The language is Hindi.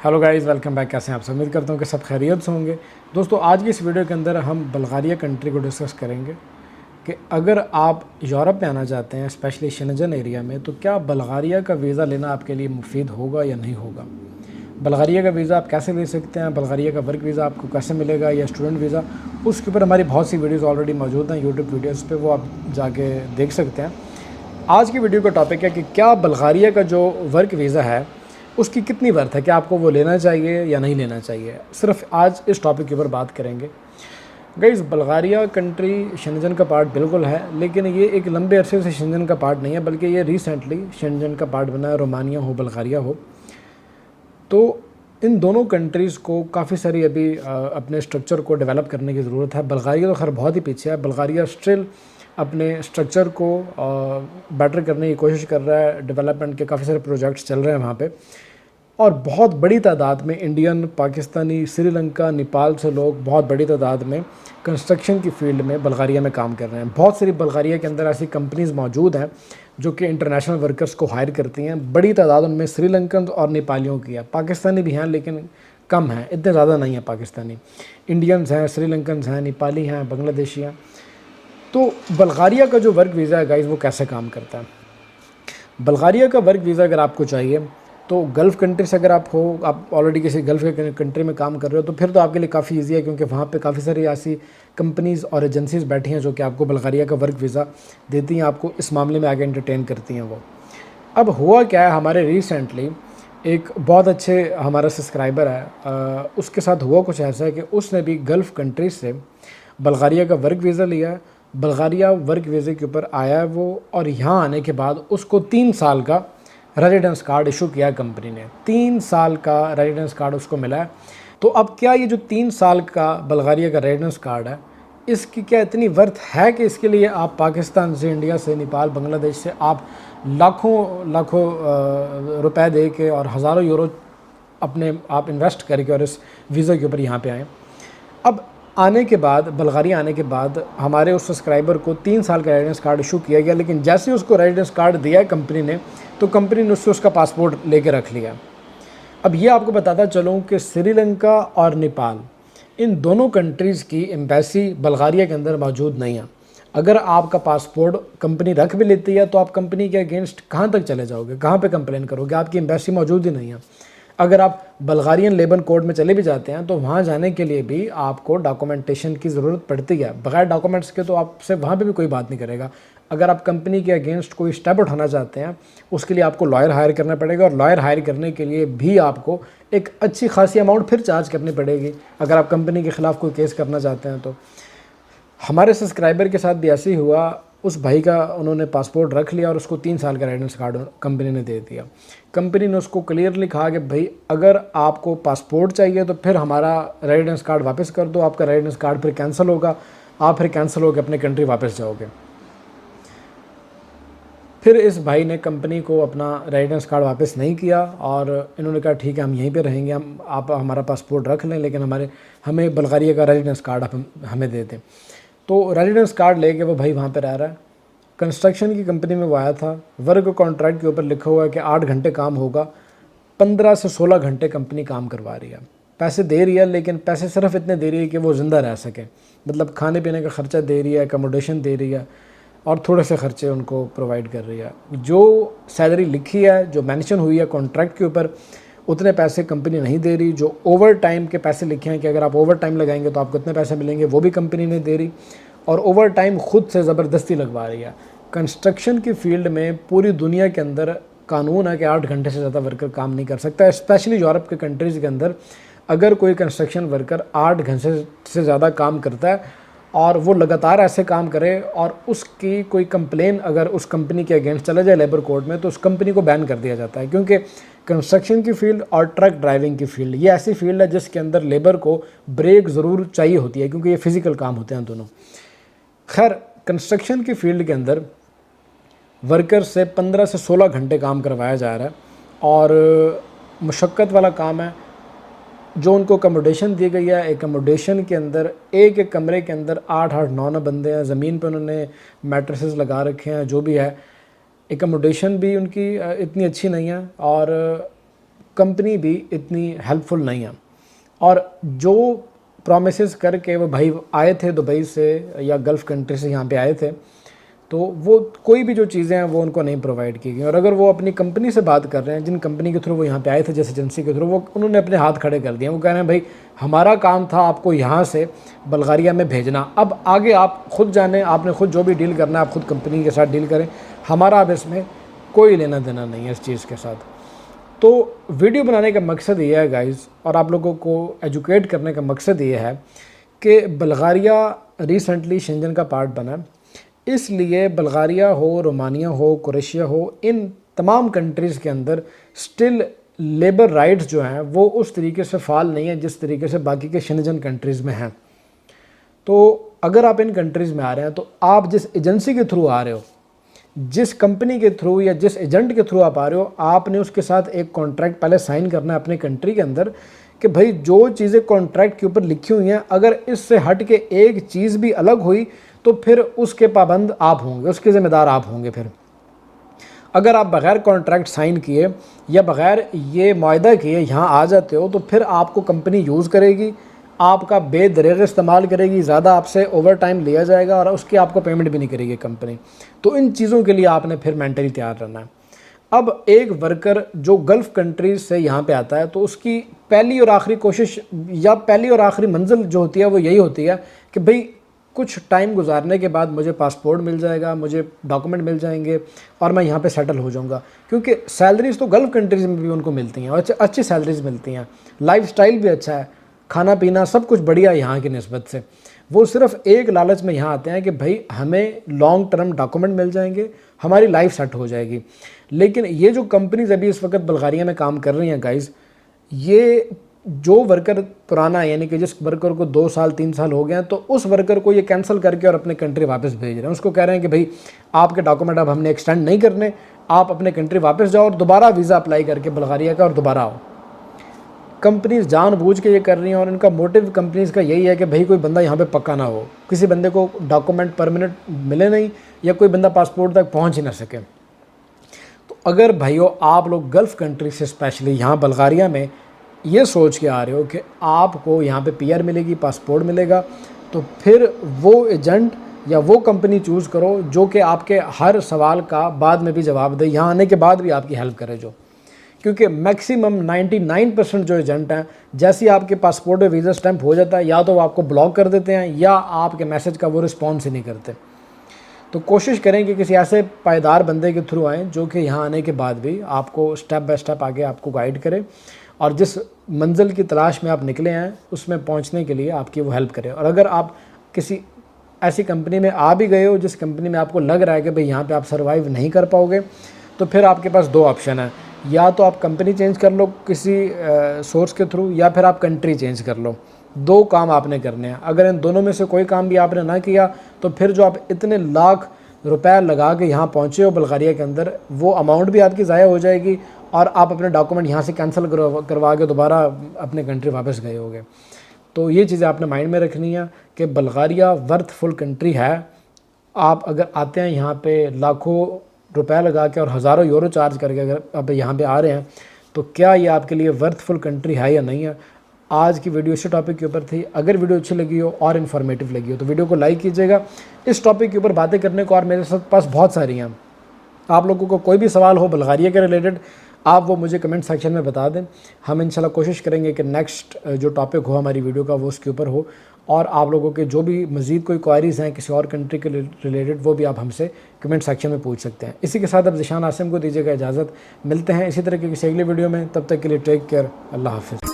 Hello guys, welcome back. कैसे हैं आप सब? उम्मीद करता हूँ कि सब खैरियत से होंगे। दोस्तों, आज की इस वीडियो के अंदर हम बल्गारिया कंट्री को डिस्कस करेंगे कि अगर आप यूरोप में आना चाहते हैं, स्पेशली शेंजन एरिया में, तो क्या बल्गारिया का वीज़ा लेना आपके लिए मुफीद होगा या नहीं होगा। बल्गारिया का वीज़ा आप कैसे ले सकते हैं, बल्गारिया का वर्क वीज़ा आपको कैसे मिलेगा या स्टूडेंट वीज़ा, उसके ऊपर हमारी बहुत सी वीडियोज़ ऑलरेडी मौजूद हैं यूट्यूब वीडियोज़ पर, वो आप जाके देख सकते हैं। आज की वीडियो का टॉपिक है कि क्या बल्गारिया का जो वर्क वीज़ा है उसकी कितनी वर्थ है, क्या आपको वो लेना चाहिए या नहीं लेना चाहिए। सिर्फ आज इस टॉपिक के ऊपर बात करेंगे। गाइस, बल्गारिया कंट्री शेंजन का पार्ट बिल्कुल है, लेकिन ये एक लंबे अरसे से शेंजन का पार्ट नहीं है, बल्कि ये रिसेंटली शेंजन का पार्ट बना है। रोमानिया हो, बल्गारिया हो, तो इन दोनों कंट्रीज़ को काफ़ी सारी अभी अपने स्ट्रक्चर को डेवलप करने की ज़रूरत है। बल्गारिया तो खैर बहुत ही पीछे है। बल्गारिया स्टिल अपने स्ट्रक्चर को बेटर करने की कोशिश कर रहा है। डेवलपमेंट के काफ़ी सारे प्रोजेक्ट्स चल रहे हैं वहाँ पे, और बहुत बड़ी तादाद में इंडियन, पाकिस्तानी, श्रीलंका, नेपाल से लोग बहुत बड़ी तादाद में कंस्ट्रक्शन की फील्ड में बल्गारिया में काम कर रहे हैं। बहुत सारी बल्गारिया के अंदर ऐसी कंपनीज़ मौजूद हैं जो कि इंटरनेशनल वर्कर्स को हायर करती हैं। बड़ी तादाद उनमें श्रीलंकन और नेपालियों की है। पाकिस्तानी भी हैं लेकिन कम हैं, इतने ज़्यादा नहीं है पाकिस्तानी। इंडियंस हैं, श्रीलंकन्स हैं, नेपाली हैं, बांग्लादेशी हैं। तो बल्गारिया का जो वर्क वीज़ा है गाइस, वो कैसे काम करता है। बल्गारिया का वर्क वीज़ा अगर आपको चाहिए तो गल्फ़ कंट्री से अगर आप हो, आप ऑलरेडी किसी गल्फ़ के कंट्री में काम कर रहे हो, तो फिर तो आपके लिए काफ़ी इजी है, क्योंकि वहाँ पे काफ़ी सारी ऐसी कंपनीज़ और एजेंसीज़ बैठी हैं जो कि आपको बल्गारिया का वर्क वीज़ा देती हैं, आपको इस मामले में आगे एंटरटेन करती हैं वो। अब हुआ क्या है, हमारे रिसेंटली एक बहुत अच्छे हमारा सब्सक्राइबर है, उसके साथ हुआ कुछ ऐसा है कि उसने भी गल्फ़ कंट्री से बल्गारिया का वर्क वीज़ा लिया है। बल्गारिया वर्क वीज़े के ऊपर आया है वो, और यहाँ आने के बाद उसको 3 साल का रेजिडेंस कार्ड इशू किया कंपनी ने। 3 साल का रेजिडेंस कार्ड उसको मिला है। तो अब क्या ये जो 3 साल का बल्गारिया का रेजिडेंस कार्ड है, इसकी क्या इतनी वर्थ है कि इसके लिए आप पाकिस्तान से, इंडिया से, नेपाल, बांग्लादेश से आप लाखों लाखों रुपए दे के और हज़ारों यूरो अपने आप इन्वेस्ट करके और इस वीज़ा के ऊपर यहाँ पे आएँ। अब आने के बाद, बल्गारिया आने के बाद, हमारे उस सब्सक्राइबर को 3 साल का रेजिडेंस कार्ड इशू किया गया, लेकिन जैसे ही उसको रेजिडेंस कार्ड दिया है कंपनी ने, तो कंपनी ने उससे उसका पासपोर्ट लेके रख लिया। अब ये आपको बताता चलूँ कि श्रीलंका और नेपाल, इन दोनों कंट्रीज़ की एम्बेसी बल्गारिया के अंदर मौजूद नहीं है। अगर आपका पासपोर्ट कंपनी रख भी लेती है तो आप कंपनी के अगेंस्ट कहाँ तक चले जाओगे, कहाँ पे कंप्लेन करोगे, आपकी एम्बेसी मौजूद ही नहीं है। अगर आप बल्गारियन लेबर कोड में चले भी जाते हैं तो वहाँ जाने के लिए भी आपको डॉक्यूमेंटेशन की ज़रूरत पड़ती है। बगैर डॉक्यूमेंट्स के तो आपसे वहाँ पे भी कोई बात नहीं करेगा। अगर आप कंपनी के अगेंस्ट कोई स्टेप उठाना चाहते हैं, उसके लिए आपको लॉयर हायर करना पड़ेगा, और लॉयर हायर करने के लिए भी आपको एक अच्छी खासी अमाउंट फिर चार्ज करनी पड़ेगी अगर आप कंपनी के ख़िलाफ़ कोई केस करना चाहते हैं। तो हमारे सब्सक्राइबर के साथ भी ऐसे ही हुआ। उस भाई का उन्होंने पासपोर्ट रख लिया और उसको 3 साल का रेजिडेंस कार्ड कंपनी ने दे दिया। कंपनी ने उसको क्लियरली कहा कि भाई, अगर आपको पासपोर्ट चाहिए तो फिर हमारा रेजिडेंस कार्ड वापस कर दो, आपका रेजिडेंस कार्ड फिर कैंसिल होगा, आप फिर कैंसिल होकर अपने कंट्री वापस जाओगे। फिर इस भाई ने कंपनी को अपना रेजिडेंस कार्ड वापस नहीं किया, और इन्होंने कहा ठीक है, हम यहीं पे रहेंगे, आप हमारा पासपोर्ट रख लें, लेकिन हमें बल्गारिया का रेजिडेंस कार्ड आप हमें दे दें। तो रेजिडेंस कार्ड लेके वो भाई वहाँ पे रह रहा है। कंस्ट्रक्शन की कंपनी में वो आया था। वर्क कॉन्ट्रैक्ट के ऊपर लिखा हुआ है कि 8 घंटे काम होगा, 15 से 16 घंटे कंपनी काम करवा रही है, पैसे दे रही है, लेकिन पैसे सिर्फ इतने दे रही है कि वो ज़िंदा रह सके। मतलब खाने पीने का ख़र्चा दे रही है, अकोमोडेशन दे रही है, और थोड़े से ख़र्चे उनको प्रोवाइड कर रही है। जो सैलरी लिखी है, जो मेंशन हुई है कॉन्ट्रैक्ट के ऊपर, उतने पैसे कंपनी नहीं दे रही। जो ओवर टाइम के पैसे लिखे हैं कि अगर आप ओवर टाइम लगाएंगे तो आपको इतने पैसे मिलेंगे, वो भी कंपनी नहीं दे रही, और ओवर टाइम खुद से ज़बरदस्ती लगवा रही है। कंस्ट्रक्शन की फील्ड में पूरी दुनिया के अंदर कानून है कि 8 घंटे से ज़्यादा वर्कर काम नहीं कर सकता। स्पेशली यूरोप के कंट्रीज़ के अंदर अगर कोई कंस्ट्रक्शन वर्कर 8 घंटे से ज़्यादा काम करता है और वो लगातार ऐसे काम करे, और उसकी कोई कंप्लेन अगर उस कंपनी के अगेंस्ट चला जाए लेबर कोर्ट में, तो उस कंपनी को बैन कर दिया जाता है। क्योंकि कंस्ट्रक्शन की फील्ड और ट्रक ड्राइविंग की फील्ड, ये ऐसी फील्ड है जिसके अंदर लेबर को ब्रेक ज़रूर चाहिए होती है, क्योंकि ये फ़िज़िकल काम होते हैं दोनों। खैर, कंस्ट्रक्शन की फील्ड के अंदर वर्कर से 15 से 16 घंटे काम करवाया जा रहा है, और मुशक्क़त वाला काम है। जो उनको अकोमोडेशन दी गई है, एकोमोडेशन के अंदर एक एक कमरे के अंदर 8-8, 9-9 बंदे हैं। ज़मीन पर उन्होंने मैट्रेसेस लगा रखे हैं, जो भी है। एकोमोडेशन भी उनकी इतनी अच्छी नहीं है, और कंपनी भी इतनी हेल्पफुल नहीं है। और जो प्रॉमिसेस करके वो भाई आए थे दुबई से या गल्फ़ कंट्री से यहाँ पे आए थे, तो वो कोई भी जो चीज़ें हैं वो उनको नहीं प्रोवाइड की गई। और अगर वो अपनी कंपनी से बात कर रहे हैं, जिन कंपनी के थ्रू वो यहाँ पे आए थे, जिस एजेंसी के थ्रू, वो उन्होंने अपने हाथ खड़े कर दिए। वो कह रहे हैं भाई हमारा काम था आपको यहाँ से बल्गारिया में भेजना, अब आगे आप खुद जाने, आपने खुद जो भी डील करना है आप खुद कंपनी के साथ डील करें, हमारा अब इसमें कोई लेना देना नहीं है इस चीज़ के साथ। तो वीडियो बनाने का मकसद ये है गाइज़, और आप लोगों को एजुकेट करने का मकसद ये है कि बल्गारिया रिसेंटली शेंजन का पार्ट बना, इसलिए बल्गारिया हो, रोमानिया हो, क्रोएशिया हो, इन तमाम कंट्रीज़ के अंदर स्टिल लेबर राइट्स जो हैं वो उस तरीके से फ़ाल नहीं है जिस तरीके से बाकी के शेंजन कंट्रीज़ में हैं। तो अगर आप इन कंट्रीज़ में आ रहे हैं तो आप जिस एजेंसी के थ्रू आ रहे हो, जिस कंपनी के थ्रू या जिस एजेंट के थ्रू आप आ रहे हो, आपने उसके साथ एक कॉन्ट्रैक्ट पहले साइन करना है अपने कंट्री के अंदर कि भाई जो चीज़ें कॉन्ट्रैक्ट के ऊपर लिखी हुई हैं, अगर इससे हट के एक चीज़ भी अलग हुई तो फिर उसके पाबंद आप होंगे, उसके ज़िम्मेदार आप होंगे। फिर अगर आप बग़ैर कॉन्ट्रैक्ट साइन किए या बग़ैर ये मुआहदा किए यहाँ आ जाते हो, तो फिर आपको कंपनी यूज़ करेगी, आपका बेदरेग इस्तेमाल करेगी, ज़्यादा आपसे ओवर टाइम लिया जाएगा और उसकी आपको पेमेंट भी नहीं करेगी कंपनी। तो इन चीज़ों के लिए आपने फिर मेंटली तैयार रहना है। अब एक वर्कर जो गल्फ़ कंट्रीज़ से यहाँ पे आता है, तो उसकी पहली और आखिरी कोशिश या पहली और आखिरी मंजिल जो होती है वो यही होती है कि भाई कुछ टाइम गुजारने के बाद मुझे पासपोर्ट मिल जाएगा, मुझे डॉक्यूमेंट मिल जाएंगे और मैं यहाँ पे सेटल हो जाऊँगा। क्योंकि सैलरीज़ तो गल्फ़ कंट्रीज़ में भी उनको मिलती हैं और अच्छी सैलरीज़ मिलती हैं, लाइफस्टाइल भी अच्छा है, खाना पीना सब कुछ बढ़िया है यहाँ की निस्बत से। वो सिर्फ एक लालच में यहाँ आते हैं कि भाई हमें लॉन्ग टर्म डॉक्यूमेंट मिल जाएंगे, हमारी लाइफ सेट हो जाएगी। लेकिन ये जो कंपनीज अभी इस वक्त बल्गारिया में काम कर रही हैं गाइज़, ये जो वर्कर पुराना है, यानी कि जिस वर्कर को 2 साल 3 साल हो गए हैं, तो उस वर्कर को ये कैंसिल करके और अपने कंट्री वापस भेज रहे हैं। उसको कह रहे हैं कि भाई आपके डॉक्यूमेंट अब हमने एक्सटेंड नहीं करने, आप अपने कंट्री वापस जाओ और दोबारा वीज़ा अप्लाई करके बल्गारिया का और दोबारा आओ। कंपनीज जानबूझ के ये कर रही हैं और इनका मोटिव कंपनीज का यही है कि भाई कोई बंदा यहाँ पे पक्का ना हो, किसी बंदे को डॉक्यूमेंट परमानेंट मिले नहीं या कोई बंदा पासपोर्ट तक पहुँच ही ना सके। तो अगर भाइयों आप लोग गल्फ़ कंट्री से स्पेशली यहाँ बल्गारिया में ये सोच के आ रहे हो कि आपको यहाँ पे पीआर मिलेगी, पासपोर्ट मिलेगा, तो फिर वो एजेंट या वो कंपनी चूज़ करो जो कि आपके हर सवाल का बाद में भी जवाब दे, यहाँ आने के बाद भी आपकी हेल्प करे जो। क्योंकि मैक्सिमम 99% जो एजेंट हैं, जैसे ही आपके पासपोर्ट में वीज़ा स्टैंप हो जाता है, या तो वो आपको ब्लॉक कर देते हैं या आपके मैसेज का वो रिस्पॉन्स ही नहीं करते। तो कोशिश करें कि किसी ऐसे पायदार बंदे के थ्रू आएँ जो कि यहाँ आने के बाद भी आपको स्टेप बाय स्टेप आगे आपको गाइड करे और जिस मंजिल की तलाश में आप निकले हैं उसमें पहुँचने के लिए आपकी वो हेल्प करे। और अगर आप किसी ऐसी कंपनी में आ भी गए हो जिस कंपनी में आपको लग रहा है कि भाई यहाँ पे आप सर्वाइव नहीं कर पाओगे, तो फिर आपके पास 2 ऑप्शन है, या तो आप कंपनी चेंज कर लो किसी सोर्स के थ्रू, या फिर आप कंट्री चेंज कर लो। 2 काम आपने करने हैं। अगर इन दोनों में से कोई काम भी आपने ना किया तो फिर जो आप इतने लाख रुपए लगा के यहाँ पहुँचे हो बल्गारिया के अंदर, वो अमाउंट भी आपकी ज़ाया हो जाएगी और आप अपने डॉक्यूमेंट यहाँ से कैंसिल करवा के दोबारा अपने कंट्री वापस गए होगे। तो ये चीज़ें आपने माइंड में रखनी है कि बल्गारिया वर्थफुल कंट्री है। आप अगर आते हैं यहाँ पे लाखों रुपए लगा के और हज़ारों यूरो चार्ज करके अगर आप यहाँ पे आ रहे हैं, तो क्या ये आपके लिए वर्थफुल कंट्री है या नहीं है। आज की वीडियो इसी टॉपिक के ऊपर थी। अगर वीडियो अच्छी लगी हो और इन्फॉर्मेटिव लगी हो तो वीडियो को लाइक कीजिएगा। इस टॉपिक के ऊपर बातें करने को और मेरे साथ पास बहुत सारी हैं। आप लोगों को कोई भी सवाल हो बल्गारिया के रिलेटेड, आप वो मुझे कमेंट सेक्शन में बता दें। हम इंशाल्लाह कोशिश करेंगे कि नेक्स्ट जो टॉपिक हो हमारी वीडियो का वो उसके ऊपर हो। और आप लोगों के जो भी मज़ीद कोई क्वारीज़ हैं किसी और कंट्री के रिलेटेड, वो भी आप हमसे कमेंट सेक्शन में पूछ सकते हैं। इसी के साथ अब ज़िशान आसिम को दीजिएगा इजाज़त। मिलते हैं इसी तरह की किसी अगली वीडियो में, तब तक के लिए टेक केयर, अल्लाह हाफ़िज़।